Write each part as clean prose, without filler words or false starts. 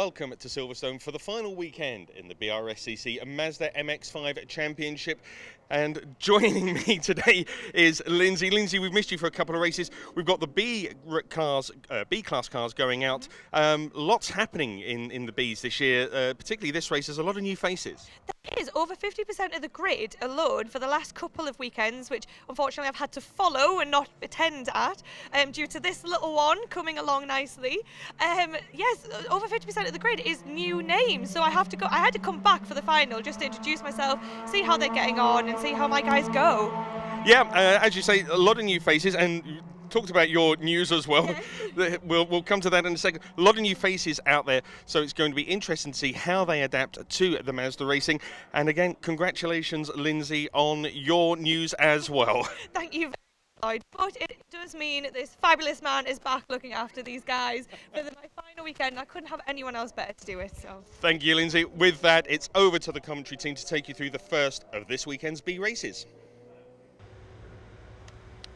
welcome to Silverstone for the final weekend in the BRSCC Mazda MX-5 Championship. And joining me today is Lindsay. Lindsay, we've missed you for a couple of races. We've got the B-class cars going out. Lots happening in the Bs this year, particularly this race. There's a lot of new faces. There is over 50% of the grid alone for the last couple of weekends, which unfortunately I've had to follow and not attend at due to this little one coming along nicely. Yes, over 50% of the grid is new names, so I had to come back for the final just to introduce myself, see how they're getting on, and see how my guys go. Yeah, as you say, a lot of new faces, and you talked about your news as well. Yes. We'll come to that in a second. A lot of new faces out there, so it's going to be interesting to see how they adapt to the Mazda racing. And again, congratulations, Lindsay, on your news as well. Thank you. But it does mean this fabulous man is back looking after these guys for my final weekend. I couldn't have anyone else better to do it. So thank you, Lindsay. With that, it's over to the commentary team to take you through the first of this weekend's B races.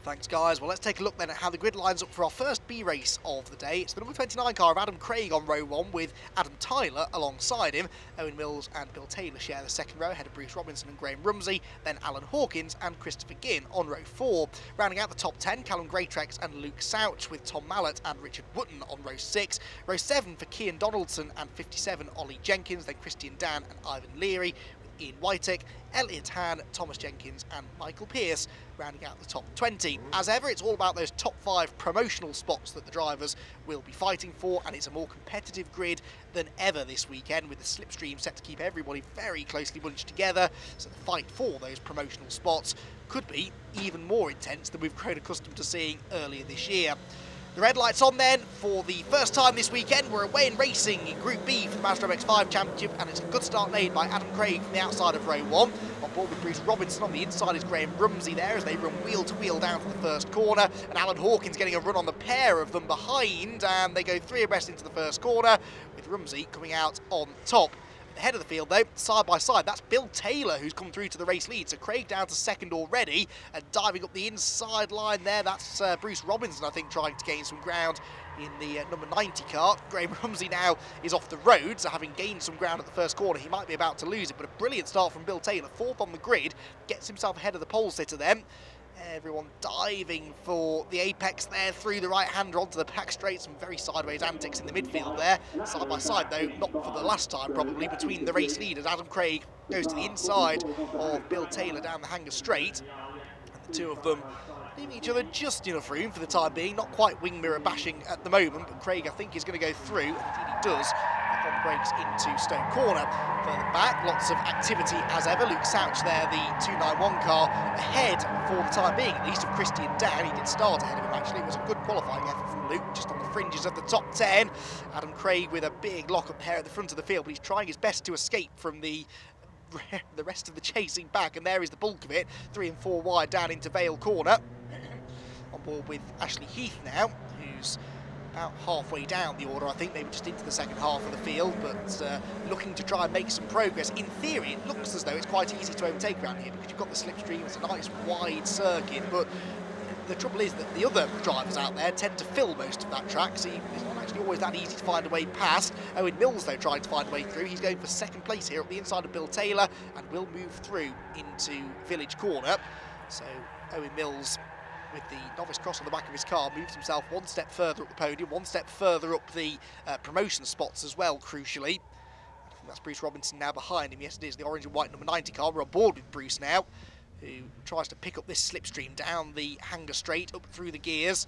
Thanks, guys. Well, let's take a look then at how the grid lines up for our first B race of the day. It's the number 29 car of Adam Craig on row 1 with Adam Tyler alongside him. Owen Mills and Bill Taylor share the second row ahead of Bruce Robinson and Graham Rumsey. Then Alan Hawkins and Christopher Ginn on row 4. Rounding out the top 10, Callum Greatrex and Luke Souch with Tom Mallett and Richard Wotton on row 6. Row 7 for Cian Donaldson and 57 Ollie Jenkins. Then Christian Dan and Ivan Leary. Ian Whitek, Elliot Hann, Thomas Jenkins and Michael Pearce rounding out the top 20. As ever, it's all about those top 5 promotional spots that the drivers will be fighting for, and it's a more competitive grid than ever this weekend, with the slipstream set to keep everybody very closely bunched together, so the fight for those promotional spots could be even more intense than we've grown accustomed to seeing earlier this year. The red light's on then for the first time this weekend. We're away in racing in Group B for the Mazda MX-5 Championship, and it's a good start made by Adam Craig from the outside of row 1. On board with Bruce Robinson on the inside is Graham Rumsey there as they run wheel to wheel down to the first corner, and Alan Hawkins getting a run on the pair of them behind, and they go 3 abreast into the first corner with Rumsey coming out on top. The head of the field though, side by side, that's Bill Taylor who's come through to the race lead, so Craig down to second already, and diving up the inside line there, that's Bruce Robinson I think trying to gain some ground in the number 90 car. Graham Rumsey now is off the road, so having gained some ground at the first corner, he might be about to lose it, but a brilliant start from Bill Taylor, 4th on the grid, gets himself ahead of the pole sitter then. Everyone diving for the apex there through the right-hander onto the back straight. Some very sideways antics in the midfield there. Side by side though, not for the last time probably, between the race leaders. Adam Craig goes to the inside of Bill Taylor down the hanger straight. And the two of them leaving each other just enough room for the time being. Not quite wing mirror bashing at the moment, but Craig I think is going to go through, and indeed he does. On the brakes into Stone Corner. Further back, lots of activity as ever. Luke Souch there, the 291 car, ahead for the time being, at least, of Christian Dan. He did start ahead of him actually. It was a good qualifying effort from Luke, just on the fringes of the top 10. Adam Craig with a big lock-up pair at the front of the field, but he's trying his best to escape from the rest of the chasing back, and there is the bulk of it. 3 and 4 wide down into Vale Corner. On board with Ashley Heath now, who's about halfway down the order, I think, maybe just into the second half of the field, but looking to try and make some progress. In theory, it looks as though it's quite easy to overtake around here because you've got the slipstream, it's a nice wide circuit, but the trouble is that the other drivers out there tend to fill most of that track, so it's not actually always that easy to find a way past. Owen Mills, though, trying to find a way through. He's going for second place here at the inside of Bill Taylor and will move through into Village Corner. So Owen Mills, with the novice cross on the back of his car, moves himself 1 step further up the podium, 1 step further up the promotion spots as well, crucially. I think that's Bruce Robinson now behind him. Yes, it is the orange and white number 90 car. We're on board with Bruce now, who tries to pick up this slipstream down the hanger straight, up through the gears,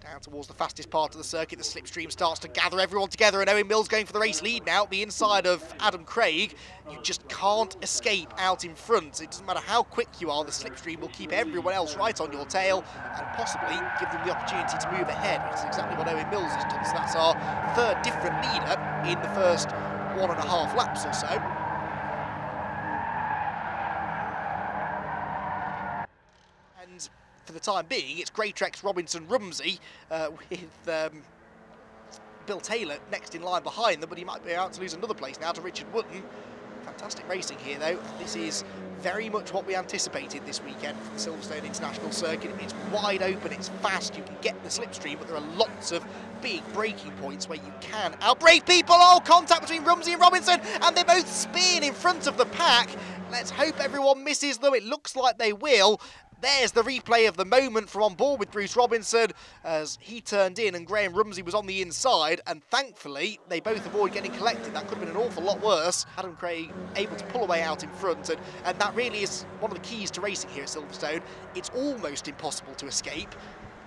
down towards the fastest part of the circuit. The slipstream starts to gather everyone together, and Owen Mills going for the race lead now, the inside of Adam Craig. You just can't escape out in front. It doesn't matter how quick you are, the slipstream will keep everyone else right on your tail and possibly give them the opportunity to move ahead, which is exactly what Owen Mills has done. So that's our 3rd different leader in the first 1.5 laps or so. And for the time being, it's Greatrex, Robinson, Rumsey with Bill Taylor next in line behind them, but he might be out to lose another place now to Richard Wotton. Fantastic racing here though. This is very much what we anticipated this weekend from the Silverstone International Circuit. It's wide open, it's fast, you can get the slipstream, but there are lots of big braking points where you can outbrake people. Oh, contact between Rumsey and Robinson, and they both spin in front of the pack. Let's hope everyone misses them. It looks like they will. There's the replay of the moment from on board with Bruce Robinson as he turned in and Graham Rumsey was on the inside, and thankfully they both avoid getting collected. That could have been an awful lot worse. Adam Craig able to pull away out in front, and that really is one of the keys to racing here at Silverstone. It's almost impossible to escape,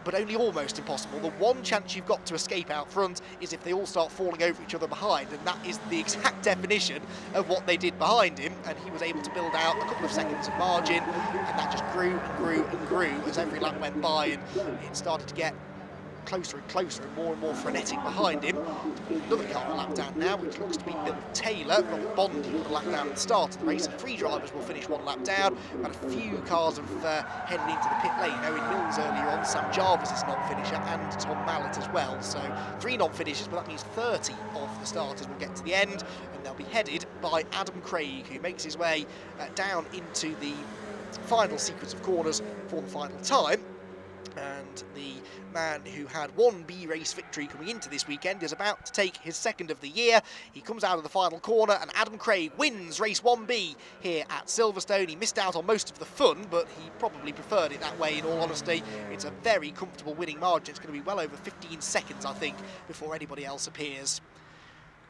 but only almost impossible. The one chance you've got to escape out front is if they all start falling over each other behind, and that is the exact definition of what they did behind him, and he was able to build out a couple of seconds of margin, and that just grew and grew and grew as every lap went by, and it started to get closer and closer and more frenetic behind him. Another car a lap down now, which looks to be Bill Taylor. Robert Bond, who put a lap down at the start of the race. 3 drivers will finish 1 lap down. But a few cars have headed into the pit lane. Owen Mills earlier on, Sam Jarvis is a non-finisher, and Tom Mallet as well. So 3 non-finishers, but that means 30 of the starters will get to the end, and they'll be headed by Adam Craig, who makes his way down into the final sequence of corners for the final time. And the man who had 1 B-race victory coming into this weekend is about to take his 2nd of the year. He comes out of the final corner, and Adam Craig wins race 1B here at Silverstone. He missed out on most of the fun, but he probably preferred it that way, in all honesty. It's a very comfortable winning margin. It's going to be well over 15 seconds, I think, before anybody else appears.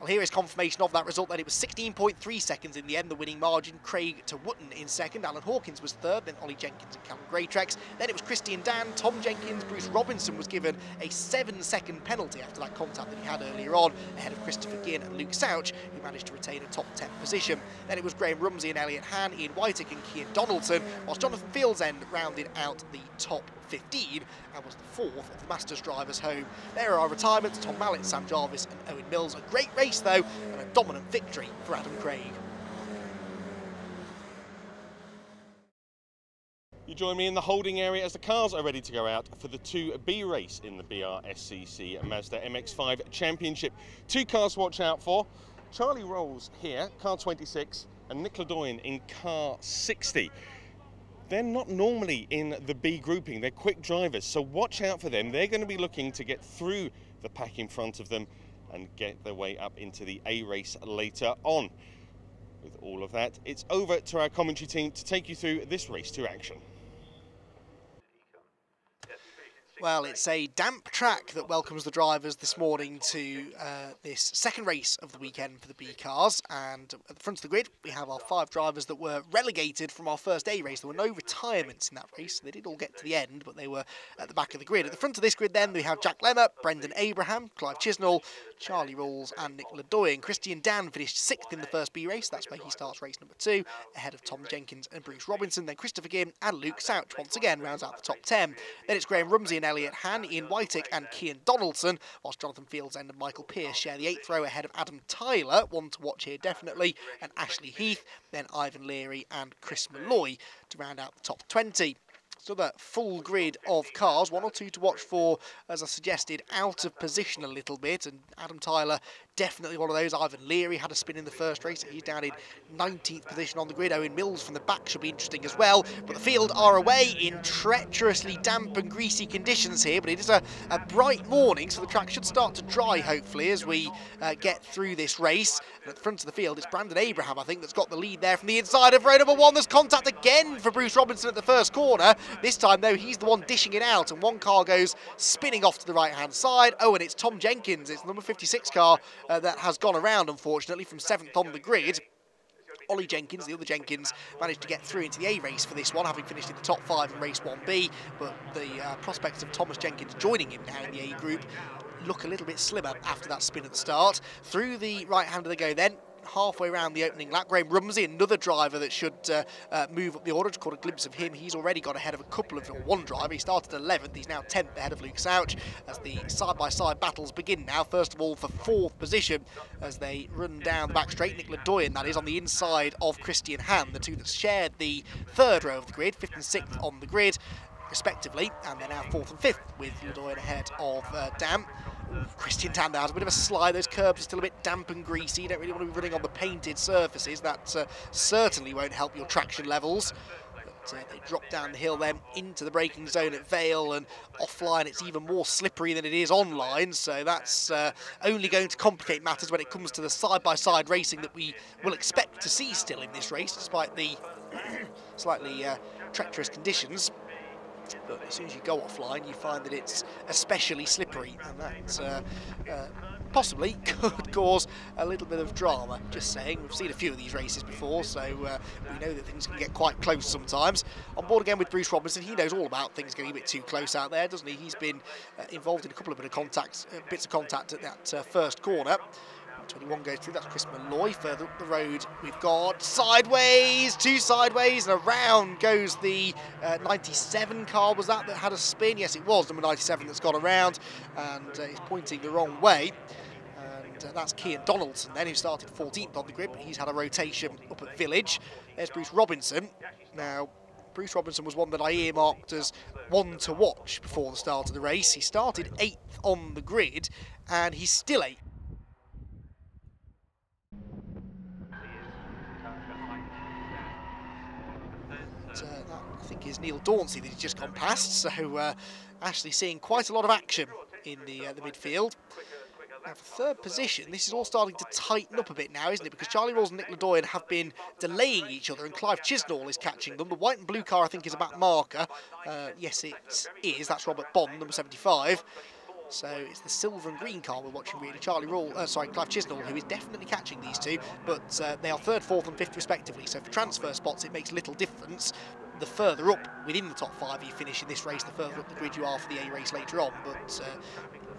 Well, here is confirmation of that result. Then it was 16.3 seconds in the end, the winning margin. Craig to Wootton in 2nd, Alan Hawkins was 3rd, then Ollie Jenkins and Callum Greatrex. Then it was Christian Dan, Tom Jenkins, Bruce Robinson was given a 7-second penalty after that contact that he had earlier on, ahead of Christopher Ginn and Luke Souch, who managed to retain a top 10 position. Then it was Graham Rumsey and Elliot Han, Ian Whitick and Cian Donaldson, whilst Jonathan Fieldsend rounded out the top 15 and was the 4th of the Masters drivers home. There are our retirements: Tom Mallet, Sam Jarvis and Owen Mills. A great race though, and a dominant victory for Adam Craig. You join me in the holding area as the cars are ready to go out for the 2B race in the BRSCC Mazda MX-5 Championship. 2 cars to watch out for. Charlie Rolls here, car 26, and Nick Ledoyen in car 60. They're not normally in the B grouping, they're quick drivers, so watch out for them. They're going to be looking to get through the pack in front of them and get their way up into the A race later on. With all of that, it's over to our commentary team to take you through this race to action. Well, it's a damp track that welcomes the drivers this morning to this 2nd race of the weekend for the B cars. And at the front of the grid, we have our 5 drivers that were relegated from our first A race. There were no retirements in that race. They did all get to the end, but they were at the back of the grid. At the front of this grid then, we have Jack Lemmer, Brendan Abraham, Clive Chisnell, Charlie Rolls and Nick Ledoyen. Christian Dan finished 6th in the first B race. That's where he starts race number 2, ahead of Tom Jenkins and Bruce Robinson. Then Christopher Ginn and Luke Souch once again rounds out the top 10. Then it's Graham Rumsey and Elliot Han, Ian Whitick and Cian Donaldson, whilst Jonathan Fieldsend and Michael Pearce share the 8th row ahead of Adam Tyler, one to watch here definitely, and Ashley Heath, then Ivan Leary and Chris Malloy to round out the top 20. So that full grid of cars, 1 or 2 to watch for, as I suggested, out of position a little bit, and Adam Tyler definitely one of those. Ivan Leary had a spin in the first race, he's down in 19th position on the grid. Owen Mills from the back should be interesting as well, but the field are away in treacherously damp and greasy conditions here, but it is a bright morning, so the track should start to dry hopefully as we get through this race. And at the front of the field, it's Brandon Abraham, I think, that's got the lead there from the inside of row number 1. There's contact again for Bruce Robinson at the first corner. This time, though, he's the one dishing it out, and one car goes spinning off to the right-hand side. Oh, and it's Tom Jenkins. It's the number 56 car that has gone around, unfortunately, from 7th on the grid. Ollie Jenkins, the other Jenkins, managed to get through into the A race for this one, having finished in the top 5 in race 1B, but the prospects of Thomas Jenkins joining him now in the A group look a little bit slimmer after that spin at the start. Through the right-hander they go then. Halfway around the opening lap, Graham Rumsey, another driver that should move up the order. Just caught a glimpse of him. He's already got ahead of a couple of, or one driver. He started 11th. He's now 10th ahead of Luke Souch as the side-by-side battles begin now. First of all, for 4th position as they run down the back straight. Nick Ledoyen, that is, on the inside of Christian Han, the 2 that shared the 3rd row of the grid, 5th and 6th on the grid, respectively, and they're now 4th and 5th with Ledoyen ahead of Dan. Christian Dan there has a bit of a slide. Those curbs are still a bit damp and greasy. You don't really want to be running on the painted surfaces. That certainly won't help your traction levels. But they drop down the hill then into the braking zone at Vale, and offline it's even more slippery than it is online, so that's only going to complicate matters when it comes to the side-by-side racing that we will expect to see still in this race, despite the slightly treacherous conditions. But as soon as you go offline, you find that it's especially slippery, and that possibly could cause a little bit of drama. Just saying, we've seen a few of these races before, so we know that things can get quite close sometimes. On board again with Bruce Robinson, he knows all about things getting a bit too close out there, doesn't he? He's been involved in a couple of bits of contact at that first corner. 21 goes through, that's Chris Malloy. Further up the road, we've got sideways, two sideways, and around goes the 97 car. Was that had a spin? Yes, it was number 97 that's gone around, and is pointing the wrong way. And that's Cian Donaldson then, who started 14th on the grid, but he's had a rotation up at Village. There's Bruce Robinson. Now, Bruce Robinson was one that I earmarked as one to watch before the start of the race. He started 8th on the grid, and he's still 8th. I think is Neil Dauncey that he's just gone past, so actually seeing quite a lot of action in the midfield. Now for third position, this is all starting to tighten up a bit now, isn't it? Because Charlie Rawls and Nick Ledoyen have been delaying each other, and Clive Chisnall is catching them. The white and blue car, I think, is a back marker. Yes, it is. That's Robert Bond, number 75. So it's the silver and green car we're watching really. Clive Chisnall, who is definitely catching these two, but they are 3rd, 4th and 5th respectively. So for transfer spots, it makes little difference. The further up within the top 5 you finish in this race, the further up the grid you are for the A race later on. But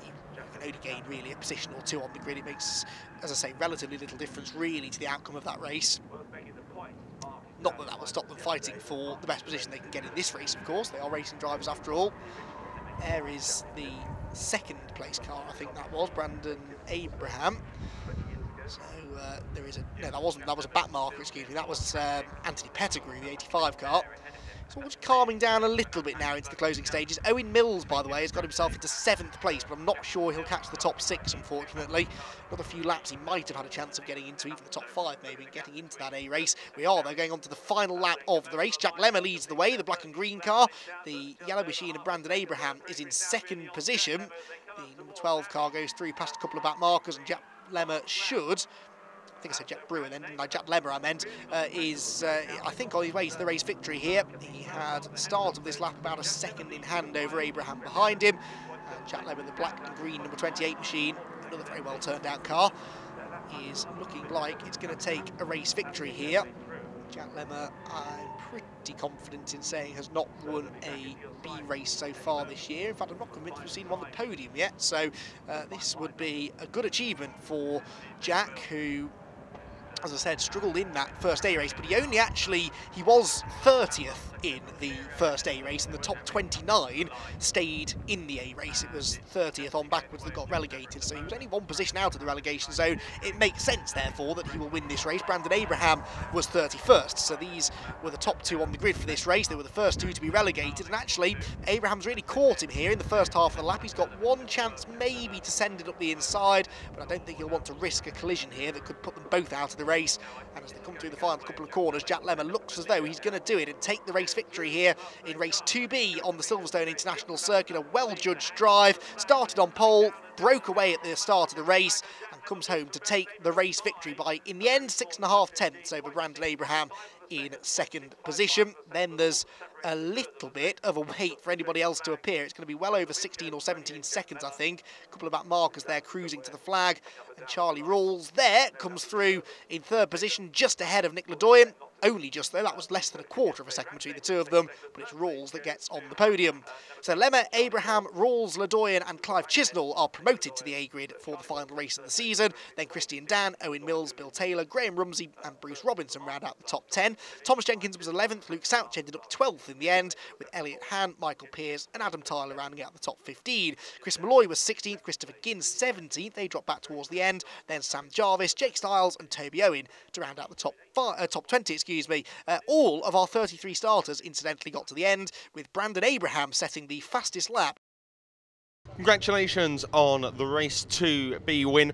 you can only gain really a position or two on the grid. It makes, as I say, relatively little difference really to the outcome of that race. Not that that will stop them fighting for the best position they can get in this race, of course. They are racing drivers after all. There is the 2nd place car, I think that was, Brandon Abraham. So there is a, no, that was a back marker, excuse me, that was Anthony Pettigrew, the 85 car. So we're just calming down a little bit now into the closing stages. Owen Mills, by the way, has got himself into 7th place, but I'm not sure he'll catch the top 6, unfortunately. Another few laps, he might have had a chance of getting into even the top 5, maybe, getting into that A race. We are, though, going on to the final lap of the race. Jack Lemmer leads the way, the black and green car. The yellow machine of Brandon Abraham is in 2nd position. The number 12 car goes through past a couple of back markers, and Jack Lemmer should... I think I said Jack Brewer then, didn't I? Jack Lemmer I meant, is, I think, on his way to the race victory here. He had the start of this lap about a second in hand over Abraham behind him. And Jack Lemmer, the black and green number 28 machine, another very well turned out car, is looking like it's going to take a race victory here. Jack Lemmer, I'm pretty confident in saying, has not won a B race so far this year. In fact, I'm not convinced we've seen him on the podium yet. So this would be a good achievement for Jack, who, as I said, struggled in that first A race, but he was 30th in the first A race, and the top 29 stayed in the A race. It was 30th on backwards that got relegated, so he was only one position out of the relegation zone. It makes sense, therefore, that he will win this race. Brandon Abraham was 31st, so these were the top 2 on the grid for this race. They were the first 2 to be relegated, and actually, Abraham's really caught him here in the first half of the lap. He's got one chance maybe to send it up the inside, but I don't think he'll want to risk a collision here that could put them both out of the race. And as they come through the final couple of corners, Jack Lemmer looks as though he's going to do it and take the race victory here in race 2B on the Silverstone International Circuit. A well-judged drive, started on pole, broke away at the start of the race, and comes home to take the race victory by, in the end, 6.5 tenths over Brandon Abraham in 2nd position. Then there's a little bit of a wait for anybody else to appear. It's going to be well over 16 or 17 seconds, I think. A couple of back markers there cruising to the flag. And Charlie Rawls there comes through in 3rd position, just ahead of Nick Ledoyen. Only just though, that was less than a quarter of a second between the two of them, but it's Rawls that gets on the podium. So Lemmer, Abraham, Rawls, Ledoyen and Clive Chisnall are promoted to the A grid for the final race of the season. Then Christian Dan, Owen Mills, Bill Taylor, Graham Rumsey and Bruce Robinson round out the top 10. Thomas Jenkins was 11th, Luke Souch ended up 12th in the end, with Elliot Han, Michael Pearce and Adam Tyler rounding out the top 15. Chris Malloy was 16th, Christopher Ginn 17th, they dropped back towards the end. Then Sam Jarvis, Jake Stiles and Toby Owen to round out the top 20, excuse me. All of our 33 starters incidentally got to the end, with Brandon Abraham setting the fastest lap Congratulations on the race 2B win.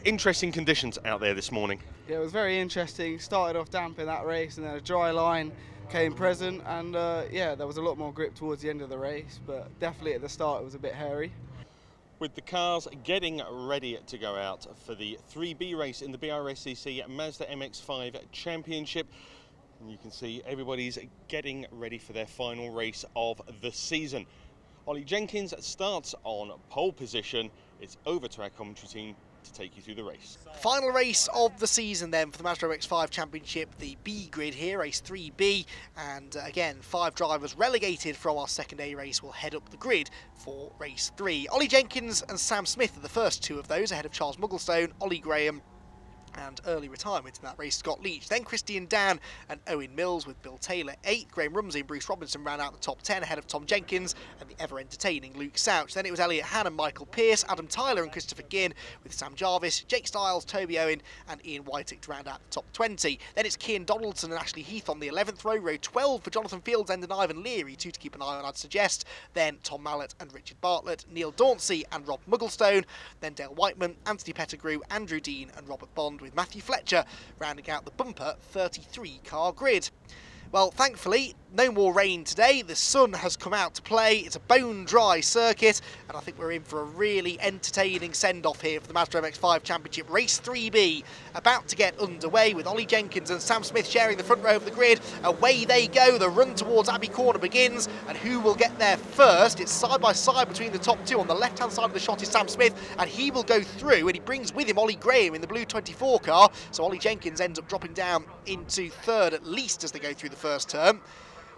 Interesting conditions out there this morning. Yeah, it was very interesting. Started off damp in that race, and then a dry line came present, and yeah, there was a lot more grip towards the end of the race, but definitely at the start it was a bit hairy. With the cars getting ready to go out for the 3B race in the BRSCC Mazda MX-5 Championship, and you can see everybody's getting ready for their final race of the season. Ollie Jenkins starts on pole position. It's over to our commentary team to take you through the race. Final race of the season then for the Mazda MX-5 Championship, the B grid here, race 3B, and again 5 drivers relegated from our second A race will head up the grid for race 3. Ollie Jenkins and Sam Smith are the first 2 of those, ahead of Charles Mugglestone, Ollie Graham, and early retirement in that race, Scott Leach. Then Christian Dan and Owen Mills with Bill Taylor 8. Graham Rumsey and Bruce Robinson ran out the top 10 ahead of Tom Jenkins and the ever-entertaining Luke Souch. Then it was Elliot Han and Michael Pearce, Adam Tyler and Christopher Ginn with Sam Jarvis, Jake Stiles, Toby Owen and Ian Whitick to round out the top 20. Then it's Cian Donaldson and Ashley Heath on the 11th row. Row 12 for Jonathan Fieldsend and Ivan Leary, 2 to keep an eye on, I'd suggest. Then Tom Mallett and Richard Bartlett, Neil Dauncey and Rob Mugglestone. Then Dale Whiteman, Anthony Pettigrew, Andrew Dean and Robert Bond with Matthew Fletcher rounding out the bumper 33 car grid. Well, thankfully, no more rain today. The sun has come out to play. It's a bone-dry circuit, and I think we're in for a really entertaining send-off here for the Mazda MX-5 Championship. Race 3B about to get underway with Ollie Jenkins and Sam Smith sharing the front row of the grid. Away they go. The run towards Abbey Corner begins, and who will get there first? It's side-by-side between the top 2. On the left-hand side of the shot is Sam Smith, and he will go through, and he brings with him Ollie Graham in the blue 24 car. So Ollie Jenkins ends up dropping down into 3rd at least as they go through the first turn.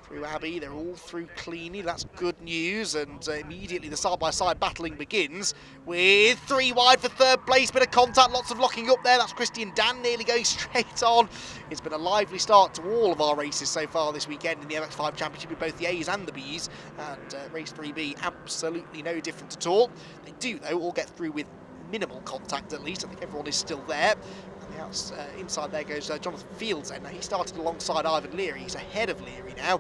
Through Abbey, they're all through cleanly, that's good news, and immediately the side-by-side battling begins with 3 wide for 3rd place, bit of contact, lots of locking up there. That's Christian Dan nearly going straight on. It's been a lively start to all of our races so far this weekend in the MX-5 Championship with both the A's and the B's, and race 3B absolutely no different at all. They do, though, all get through with minimal contact at least. I think everyone is still there. Inside there goes Jonathan Fieldsend. Now he started alongside Ivan Leary. He's ahead of Leary now,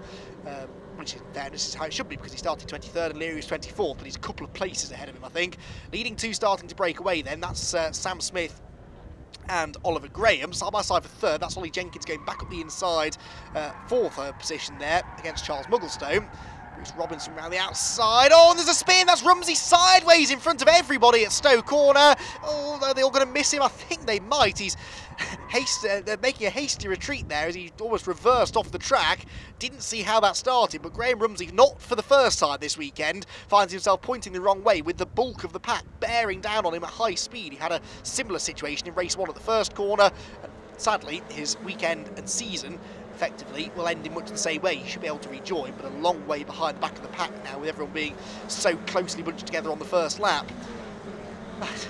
which in fairness is how it should be because he started 23rd and Leary was 24th, but he's a couple of places ahead of him, I think. Leading 2 starting to break away then, that's Sam Smith and Oliver Graham. Side by side for 3rd, that's Ollie Jenkins going back up the inside for 3rd position there against Charles Mugglestone. Bruce Robinson round the outside. Oh, and there's a spin. That's Rumsey sideways in front of everybody at Stowe Corner. Oh, are they all going to miss him? I think they might. He's they're making a hasty retreat there as he almost reversed off the track. Didn't see how that started, but Graham Rumsey, not for the first time this weekend, finds himself pointing the wrong way with the bulk of the pack bearing down on him at high speed. He had a similar situation in race 1 at the first corner, and sadly, his weekend and season effectively will end in much the same way. He should be able to rejoin, but a long way behind the back of the pack now with everyone being so closely bunched together on the first lap.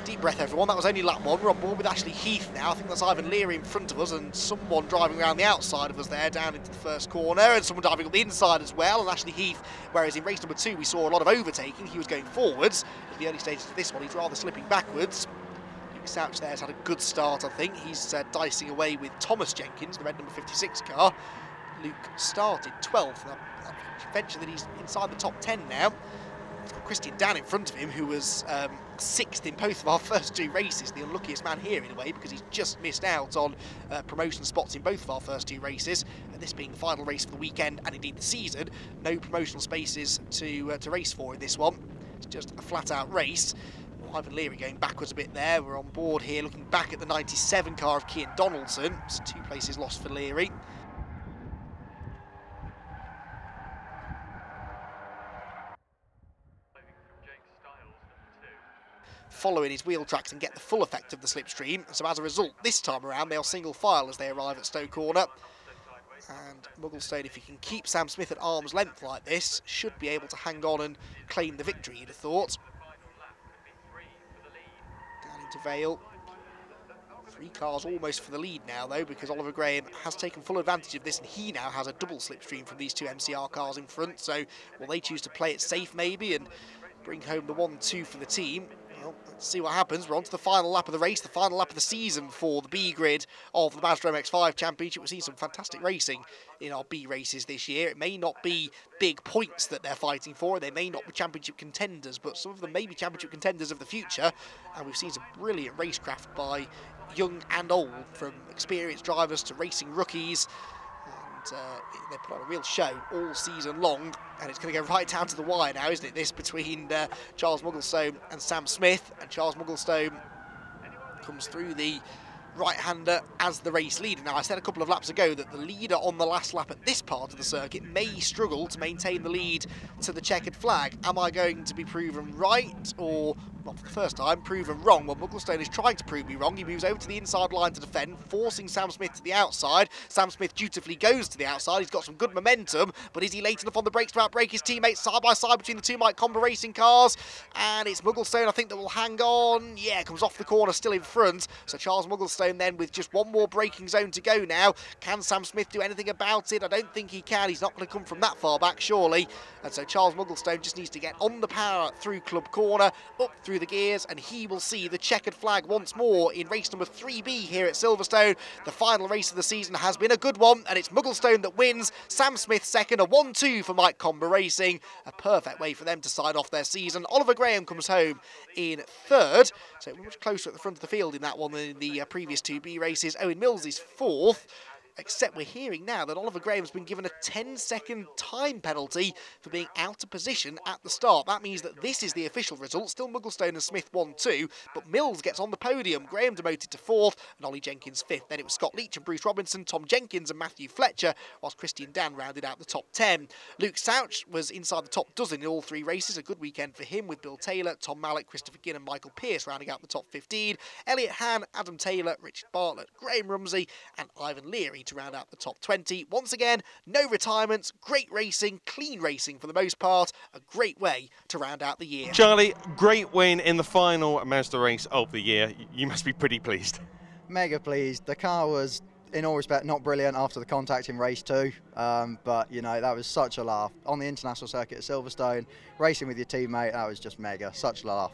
Deep breath everyone, that was only lap 1. We're on board with Ashley Heath now. I think that's Ivan Leary in front of us and someone driving around the outside of us there down into the first corner, and someone driving up the inside as well, and Ashley Heath, whereas in race number 2 we saw a lot of overtaking, he was going forwards. In the early stages of this one he's rather slipping backwards. Souch there has had a good start, I think. He's dicing away with Thomas Jenkins, the red number 56 car. Luke started 12th. I venture that he's inside the top 10 now. He's got Christian Dan in front of him, who was 6th in both of our first 2 races. The unluckiest man here, in a way, because he's just missed out on promotion spots in both of our first 2 races. And this being the final race for the weekend, and indeed the season, no promotional spaces to race for in this one. It's just a flat-out race. Ivan Leary going backwards a bit there. We're on board here looking back at the 97 car of Cian Donaldson. It's 2 places lost for Leary. Following his wheel tracks and get the full effect of the slipstream. So as a result, this time around they'll single file as they arrive at Stowe Corner. And Mugglestone, if he can keep Sam Smith at arm's length like this, should be able to hang on and claim the victory, you'd have thought. To Vale. 3 cars almost for the lead now though, because Oliver Graham has taken full advantage of this and he now has a double slipstream from these 2 MCR cars in front. So will they choose to play it safe maybe and bring home the 1-2 for the team? Well, let's see what happens. We're on to the final lap of the race, the final lap of the season for the B grid of the Mazda MX-5 Championship. We've seen some fantastic racing in our B races this year. It may not be big points that they're fighting for, they may not be championship contenders, but some of them may be championship contenders of the future. And we've seen some brilliant racecraft by young and old, from experienced drivers to racing rookies. They put on a real show all season long, and it's going to go right down to the wire now, isn't it? This between Charles Mugglestone and Sam Smith, and Charles Mugglestone comes through the right-hander as the race leader. Now, I said a couple of laps ago that the leader on the last lap at this part of the circuit may struggle to maintain the lead to the checkered flag. Am I going to be proven right, or, not for the first time, proven wrong? Well, Mugglestone is trying to prove me wrong. He moves over to the inside line to defend, forcing Sam Smith to the outside. Sam Smith dutifully goes to the outside. He's got some good momentum, but is he late enough on the brakes to outbrake his teammates side by side between the two Mike Comber racing cars? And it's Mugglestone, I think, that will hang on. Yeah, comes off the corner, still in front. So Charles Mugglestone then with just one more braking zone to go now. Can Sam Smith do anything about it? I don't think he can. He's not going to come from that far back, surely. And so Charles Mugglestone just needs to get on the power through Club Corner, up through the gears, and he will see the checkered flag once more in race number 3B here at Silverstone. The final race of the season has been a good one, and it's Mugglestone that wins. Sam Smith second, a 1-2 for Mike Comber Racing. A perfect way for them to sign off their season. Oliver Graham comes home in third, so we're much closer at the front of the field in that one than in the previous 2B races. Owen Mills is fourth, except we're hearing now that Oliver Graham's been given a 10-second time penalty for being out of position at the start. That means that this is the official result. Still Mugglestone and Smith 1-2, but Mills gets on the podium. Graham demoted to fourth, and Ollie Jenkins fifth. Then it was Scott Leach and Bruce Robinson, Tom Jenkins and Matthew Fletcher, whilst Christian Dan rounded out the top 10. Luke Souch was inside the top dozen in all three races. A good weekend for him, with Bill Taylor, Tom Mallock, Christopher Ginn and Michael Pearce rounding out the top 15. Elliot Han, Adam Taylor, Richard Bartlett, Graham Rumsey and Ivan Leary to round out the top 20. Once again, no retirements, great racing, clean racing for the most part, a great way to round out the year. Charlie, great win in the final Mazda race of the year. You must be pretty pleased. Mega pleased. The car was, in all respect, not brilliant after the contact in race 2, but you know, that was such a laugh. On the international circuit at Silverstone, racing with your teammate, that was just mega, such a laugh.